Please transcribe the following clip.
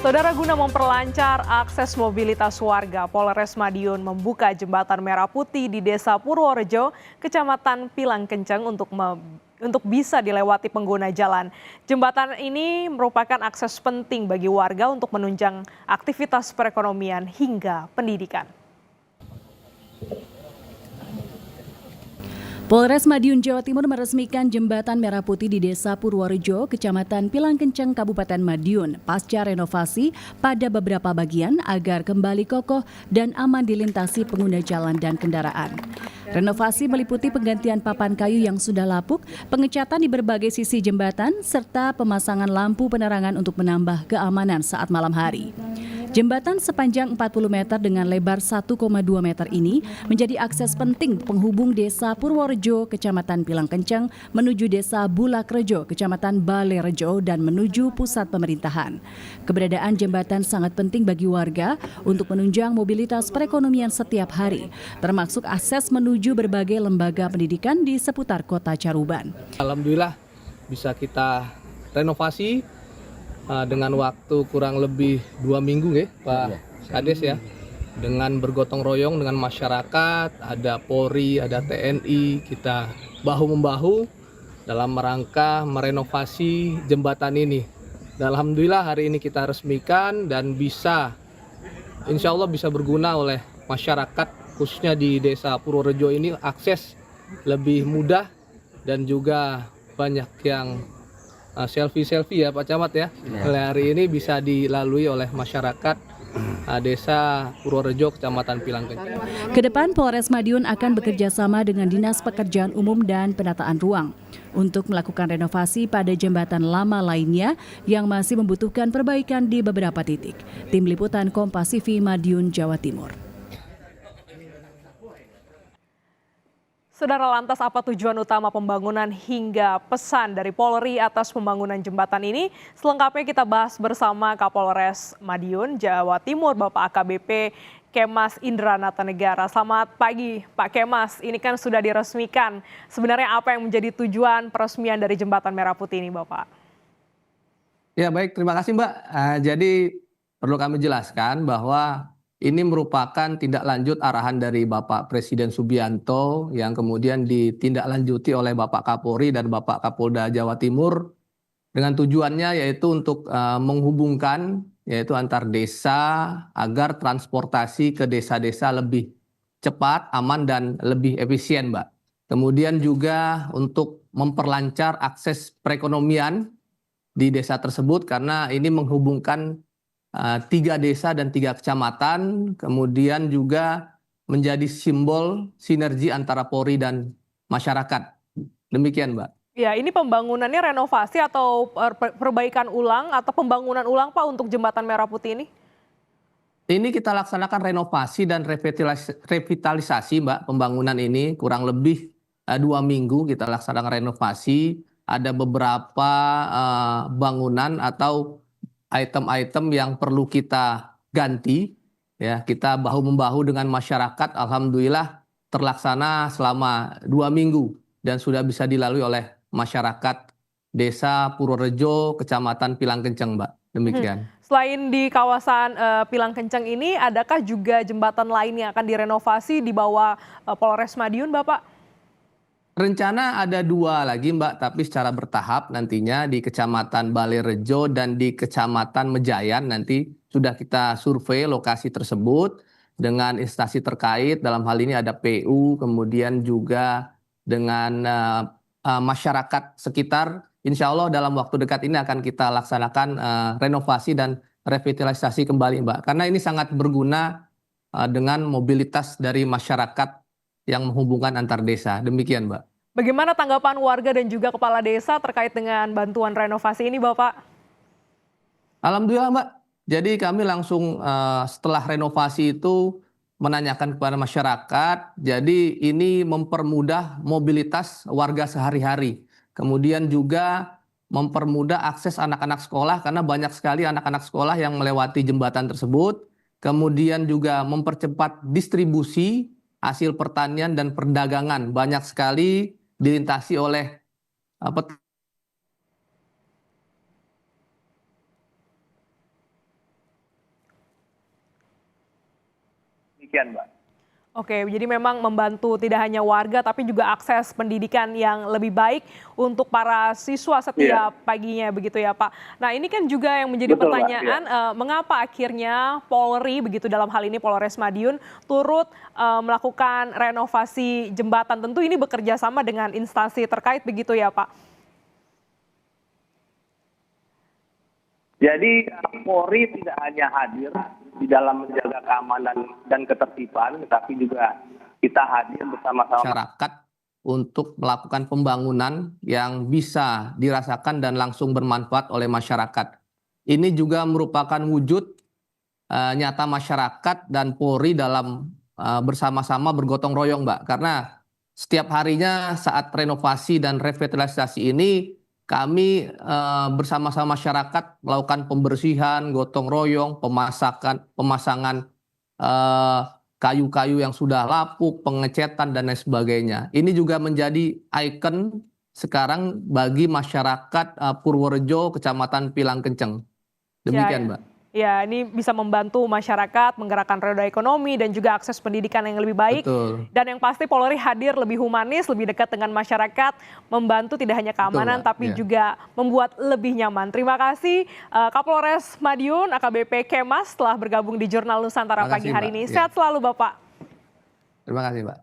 Saudara, guna memperlancar akses mobilitas warga, Polres Madiun membuka jembatan Merah Putih di Desa Purworejo, Kecamatan Pilang Kenceng untuk bisa dilewati pengguna jalan. Jembatan ini merupakan akses penting bagi warga untuk menunjang aktivitas perekonomian hingga pendidikan. Polres Madiun, Jawa Timur meresmikan jembatan Merah Putih di Desa Purworejo, Kecamatan Pilang Kenceng, Kabupaten Madiun, pasca renovasi pada beberapa bagian agar kembali kokoh dan aman dilintasi pengguna jalan dan kendaraan. Renovasi meliputi penggantian papan kayu yang sudah lapuk, pengecatan di berbagai sisi jembatan, serta pemasangan lampu penerangan untuk menambah keamanan saat malam hari. Jembatan sepanjang 40 meter dengan lebar 1,2 meter ini menjadi akses penting penghubung Desa Purworejo, Kecamatan Pilang Kenceng, menuju Desa Bulakrejo, Kecamatan Balerejo, dan menuju pusat pemerintahan. Keberadaan jembatan sangat penting bagi warga untuk menunjang mobilitas perekonomian setiap hari, termasuk akses menuju berbagai lembaga pendidikan di seputar kota Caruban. Alhamdulillah bisa kita renovasi dengan waktu kurang lebih 2 minggu ya Pak Kades ya, dengan bergotong royong dengan masyarakat, ada Polri, ada TNI, kita bahu-membahu dalam rangka merenovasi jembatan ini. Dan alhamdulillah hari ini kita resmikan dan bisa, insya Allah bisa berguna oleh masyarakat, khususnya di Desa Purworejo ini akses lebih mudah dan juga banyak yang selfie ya Pak Camat ya. Hari ini bisa dilalui oleh masyarakat Desa Purworejo, Kecamatan Pilang Kenceng. Kedepan Polres Madiun akan bekerja sama dengan Dinas Pekerjaan Umum dan Penataan Ruang untuk melakukan renovasi pada jembatan lama lainnya yang masih membutuhkan perbaikan di beberapa titik. Tim Liputan Kompas TV Madiun, Jawa Timur. Saudara, lantas apa tujuan utama pembangunan hingga pesan dari Polri atas pembangunan jembatan ini? Selengkapnya kita bahas bersama Kapolres Madiun, Jawa Timur, Bapak AKBP Kemas Indranata Negara. Selamat pagi Pak Kemas, ini kan sudah diresmikan. Sebenarnya apa yang menjadi tujuan peresmian dari jembatan Merah Putih ini Bapak? Ya baik, terima kasih Mbak. Jadi perlu kami jelaskan bahwa ini merupakan tindak lanjut arahan dari Bapak Presiden Subianto yang kemudian ditindaklanjuti oleh Bapak Kapolri dan Bapak Kapolda Jawa Timur dengan tujuannya yaitu untuk menghubungkan yaitu antar desa agar transportasi ke desa-desa lebih cepat, aman dan lebih efisien, Mbak. Kemudian juga untuk memperlancar akses perekonomian di desa tersebut karena ini menghubungkan 3 desa dan 3 kecamatan, kemudian juga menjadi simbol sinergi antara Polri dan masyarakat. Demikian, Mbak. Ya, ini pembangunannya renovasi atau perbaikan ulang atau pembangunan ulang Pak untuk jembatan Merah Putih ini? Ini kita laksanakan renovasi dan revitalisasi, Mbak, pembangunan ini kurang lebih 2 minggu kita laksanakan renovasi. Ada beberapa bangunan atau item-item yang perlu kita ganti, ya kita bahu-membahu dengan masyarakat. Alhamdulillah terlaksana selama 2 minggu dan sudah bisa dilalui oleh masyarakat Desa Purworejo, Kecamatan Pilang Kenceng, Mbak. Demikian. Selain di kawasan Pilang Kenceng ini, adakah juga jembatan lain yang akan direnovasi di bawah Polres Madiun, Bapak? Rencana ada 2 lagi Mbak, tapi secara bertahap nantinya di Kecamatan Balerejo dan di Kecamatan Mejayan nanti sudah kita survei lokasi tersebut dengan instansi terkait, dalam hal ini ada PU, kemudian juga dengan masyarakat sekitar. Insya Allah dalam waktu dekat ini akan kita laksanakan renovasi dan revitalisasi kembali Mbak, karena ini sangat berguna dengan mobilitas dari masyarakat yang menghubungkan antar desa. Demikian Mbak. Bagaimana tanggapan warga dan juga kepala desa terkait dengan bantuan renovasi ini, Bapak? Alhamdulillah Mbak, jadi kami langsung setelah renovasi itu menanyakan kepada masyarakat, jadi ini mempermudah mobilitas warga sehari-hari. Kemudian juga mempermudah akses anak-anak sekolah karena banyak sekali anak-anak sekolah yang melewati jembatan tersebut. Kemudian juga mempercepat distribusi hasil pertanian dan perdagangan, banyak sekali dilintasi oleh demikian, Mbak. Oke, jadi memang membantu tidak hanya warga tapi juga akses pendidikan yang lebih baik untuk para siswa setiap paginya begitu ya Pak. Nah ini kan juga yang menjadi Betul, Mbak, pertanyaan, mengapa akhirnya Polri begitu dalam hal ini Polres Madiun turut melakukan renovasi jembatan. Tentu ini bekerja sama dengan instansi terkait begitu ya Pak. Jadi Polri tidak hanya hadir di dalam menjaga keamanan dan ketertiban, tetapi juga kita hadir bersama-sama Masyarakat untuk melakukan pembangunan yang bisa dirasakan dan langsung bermanfaat oleh masyarakat. Ini juga merupakan wujud nyata masyarakat dan Polri dalam bersama-sama bergotong royong, Mbak. Karena setiap harinya saat renovasi dan revitalisasi ini kami bersama-sama masyarakat melakukan pembersihan, gotong royong, pemasangan kayu-kayu yang sudah lapuk, pengecetan dan lain sebagainya. Ini juga menjadi ikon sekarang bagi masyarakat Purworejo, Kecamatan Pilangkenceng. Demikian, Mbak. Ya, ini bisa membantu masyarakat menggerakkan roda ekonomi dan juga akses pendidikan yang lebih baik. Betul. Dan yang pasti Polri hadir lebih humanis, lebih dekat dengan masyarakat, membantu tidak hanya keamanan Betul, Mbak. tapi juga membuat lebih nyaman. Terima kasih Kapolres Madiun, AKBP Kemas telah bergabung di Jurnal Nusantara Terima pagi kasih, hari Mbak. ini. Ya. Sehat selalu Bapak. Terima kasih, Mbak.